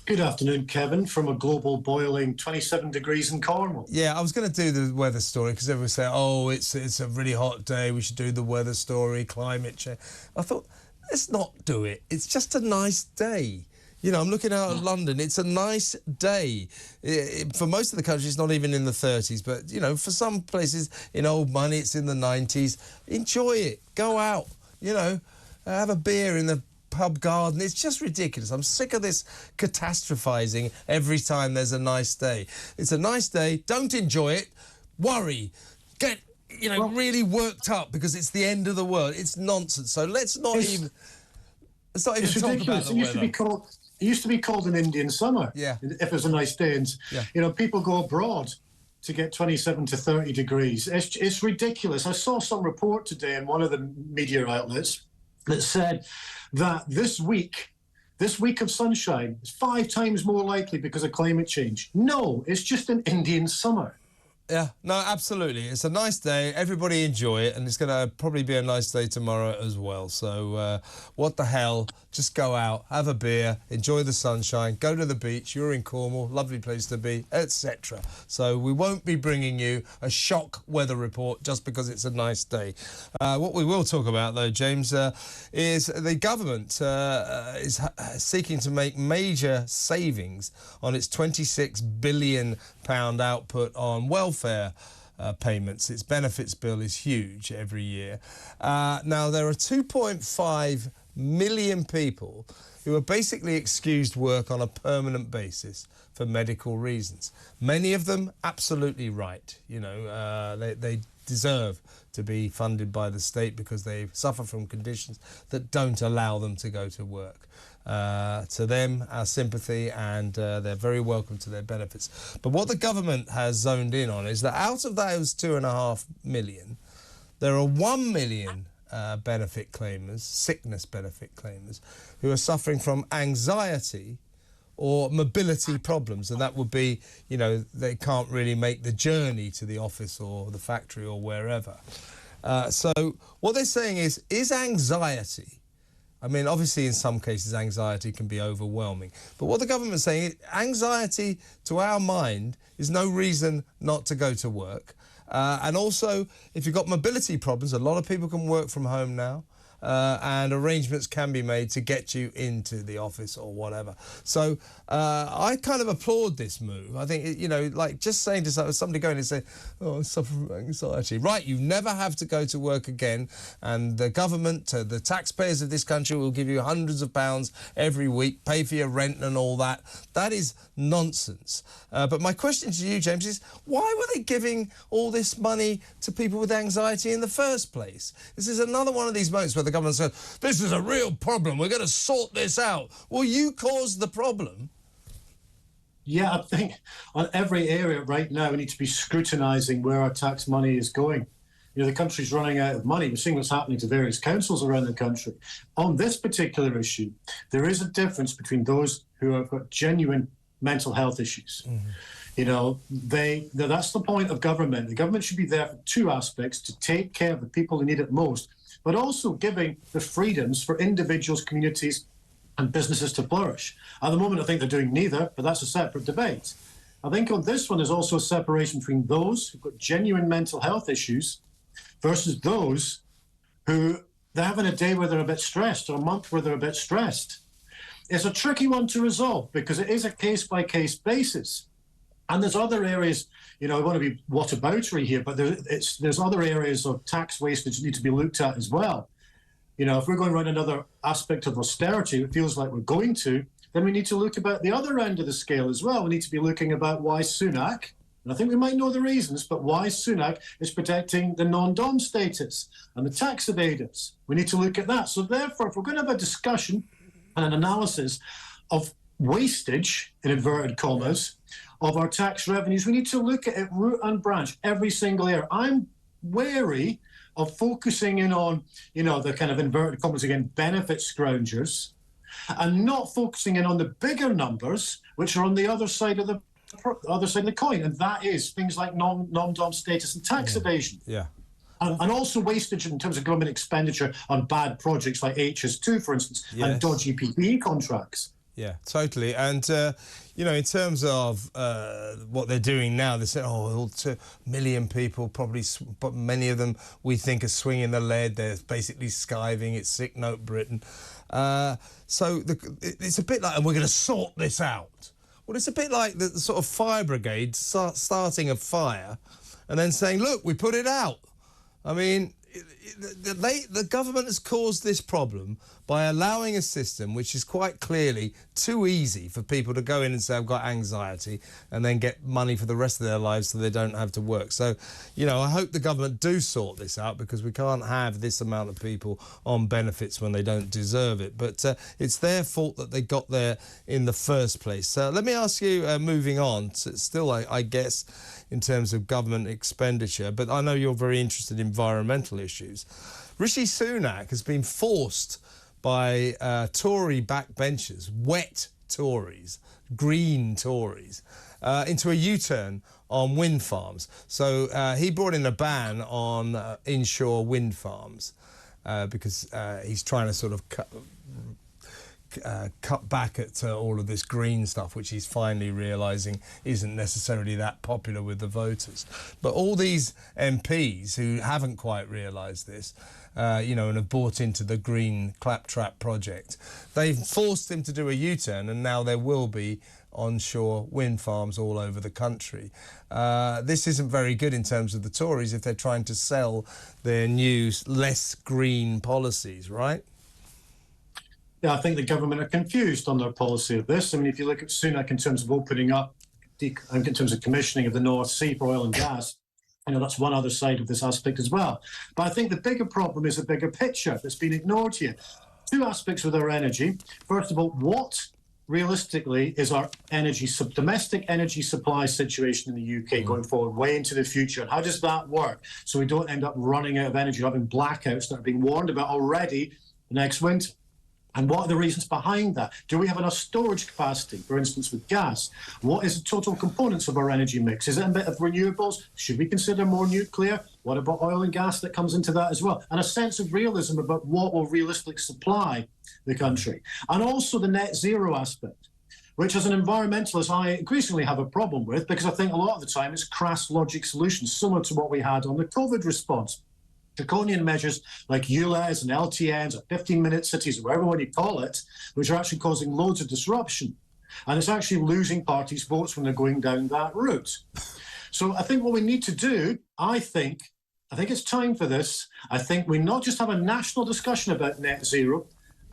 Good afternoon, Kevin, from a global boiling 27 degrees in Cornwall. Yeah, I was going to do the weather story because everyone say, oh, it's a really hot day, we should do the weather story, climate change. I thought, let's not do it. It's just a nice day. You know, I'm looking out at London. It's a nice day. For most of the country, it's not even in the 30s. But, you know, for some places in old money, it's in the 90s. Enjoy it. Go out. You know, have a beer in the pub garden. It's just ridiculous. I'm sick of this catastrophizing every time there's a nice day. It's a nice day. Don't enjoy it. Worry. Get, you know, really worked up because it's the end of the world. It's nonsense. So let's not even talk about the weather. It used to be called an Indian summer. Yeah. If it was a nice day, and you know, people go abroad to get 27 to 30 degrees. It's ridiculous. I saw some report today in one of the media outlets that said that this week of sunshine is 5 times more likely because of climate change. No, it's just an Indian summer. Yeah, no, absolutely. It's a nice day. Everybody enjoy it, and it's going to probably be a nice day tomorrow as well. So what the hell? Just go out, have a beer, enjoy the sunshine, go to the beach. You're in Cornwall, lovely place to be, etc. So we won't be bringing you a shock weather report just because it's a nice day. What we will talk about, though, James, is the government is seeking to make major savings on its £26 billion output on welfare payments. Its benefits bill is huge every year. Now, there are 2.5 million people who are basically excused work on a permanent basis for medical reasons. Many of them absolutely right. You know, they deserve to be funded by the state because they suffer from conditions that don't allow them to go to work. To them, our sympathy, and they're very welcome to their benefits. But what the government has zoned in on is that out of those 2.5 million, there are 1 million benefit claimers, sickness benefit claimers, who are suffering from anxiety or mobility problems, and that would be, you know, they can't really make the journey to the office or the factory or wherever. So what they're saying is anxiety, I mean, obviously in some cases anxiety can be overwhelming, but what the government's saying is anxiety to our mind is no reason not to go to work. And also, if you've got mobility problems, a lot of people can work from home now, and arrangements can be made to get you into the office or whatever. So I kind of applaud this move. I think, you know, like just saying to somebody going and saying, oh, I suffer from anxiety. Right, you never have to go to work again, and the government, the taxpayers of this country will give you hundreds of pounds every week, pay for your rent and all that. That is nonsense. But my question to you, James, is why were they giving all this money to people with anxiety in the first place? This is another one of these moments where the government said, this is a real problem, we're going to sort this out. Well, you caused the problem. Yeah, I think on every area right now we need to be scrutinising where our tax money is going. You know, the country's running out of money. We're seeing what's happening to various councils around the country. On this particular issue, there is a difference between those who have got genuine mental health issues. Mm-hmm. You know, that's the point of government. The government should be there for 2 aspects: to take care of the people who need it most, but also giving the freedoms for individuals, communities and businesses to flourish. At the moment, I think they're doing neither, but that's a separate debate. I think on this one, there's also a separation between those who've got genuine mental health issues versus those who they're having a day where they're a bit stressed or a month where they're a bit stressed. It's a tricky one to resolve because it is a case-by-case basis. And there's other areas, you know, I want to be whataboutery here, but there's other areas of tax wastage that need to be looked at as well. You know, if we're going around another aspect of austerity, it feels like we're going to, then we need to look about the other end of the scale as well. We need to be looking about why Sunak, and I think we might know the reasons, but why Sunak is protecting the non-dom status and the tax evaders. We need to look at that. So therefore, if we're going to have a discussion and an analysis of wastage, in inverted commas, of our tax revenues, we need to look at it root and branch, every single area. I'm wary of focusing in on, you know, the kind of inverted commas again, benefit scroungers, and not focusing in on the bigger numbers, which are on the other side of the coin, and that is things like non-dom status and tax evasion. Yeah. And also wastage in terms of government expenditure on bad projects like HS2, for instance, and dodgy PPE contracts. Yeah, totally. And, you know, in terms of what they're doing now, they say, oh, 2 million people, probably, but many of them we think are swinging the lead. They're basically skiving. It's sick note Britain. So it's a bit like, and we're going to sort this out. Well, it's a bit like the sort of fire brigade starting a fire and then saying, look, we put it out. I mean, the government has caused this problem by allowing a system which is quite clearly too easy for people to go in and say, I've got anxiety, and then get money for the rest of their lives so they don't have to work. So, you know, I hope the government do sort this out, because we can't have this amount of people on benefits when they don't deserve it. But it's their fault that they got there in the first place. Let me ask you, moving on, still, I guess, in terms of government expenditure, but I know you're very interested in environmental issues. Rishi Sunak has been forced by Tory backbenchers, wet Tories, green Tories, into a U-turn on wind farms. So he brought in a ban on inshore wind farms because he's trying to sort of cut back at all of this green stuff, which he's finally realising isn't necessarily that popular with the voters. But all these MPs who haven't quite realised this, you know, and have bought into the green claptrap project, they've forced him to do a U-turn, and now there will be onshore wind farms all over the country. This isn't very good in terms of the Tories if they're trying to sell their new, less green policies, right? Yeah, I think the government are confused on their policy of this. I mean, if you look at Sunak in terms of opening up, in terms of commissioning of the North Sea for oil and gas, you know, that's one other side of this aspect as well. But I think the bigger problem is a bigger picture that's been ignored here. Two aspects with our energy. First of all, what realistically is our domestic energy supply situation in the UK going forward, way into the future? And how does that work so we don't end up running out of energy, having blackouts that are being warned about already next winter? And what are the reasons behind that? Do we have enough storage capacity, for instance, with gas? What is the total components of our energy mix? Is it a bit of renewables? Should we consider more nuclear? What about oil and gas that comes into that as well? And a sense of realism about what will realistically supply the country. And also the net zero aspect, which as an environmentalist I increasingly have a problem with, because I think a lot of the time it's crass logic solutions, similar to what we had on the COVID response. Draconian measures like ULEZ and LTNs or 15-minute cities, or whatever one you call it, which are actually causing loads of disruption. And it's actually losing parties' votes when they're going down that route. So I think what we need to do, I think it's time for this. I think we not just have a national discussion about net zero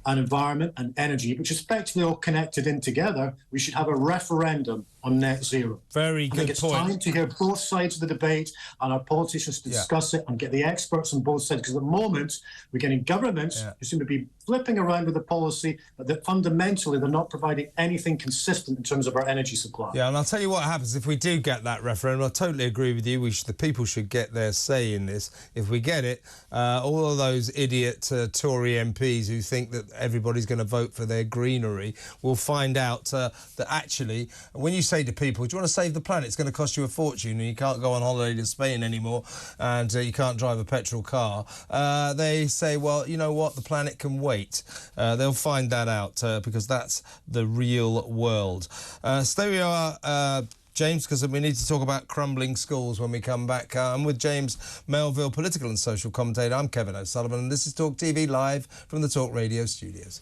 and environment and energy, which is effectively all connected in together. We should have a referendum on net zero. Very good point. It's time to hear both sides of the debate and our politicians to discuss it and get the experts on both sides, because at the moment we're getting governments who seem to be flipping around with the policy, but that fundamentally they're not providing anything consistent in terms of our energy supply. Yeah, and I'll tell you what happens if we do get that referendum. I totally agree with you. The people should get their say in this. If we get it, all of those idiot Tory MPs who think that everybody's going to vote for their greenery will find out that actually, when you say to people, do you want to save the planet? It's going to cost you a fortune and you can't go on holiday to Spain anymore and you can't drive a petrol car. They say, well, you know what? The planet can wait. They'll find that out because that's the real world. Stay where you are, James, because we need to talk about crumbling schools when we come back. I'm with James Melville, political and social commentator. I'm Kevin O'Sullivan, and this is Talk TV live from the Talk Radio studios.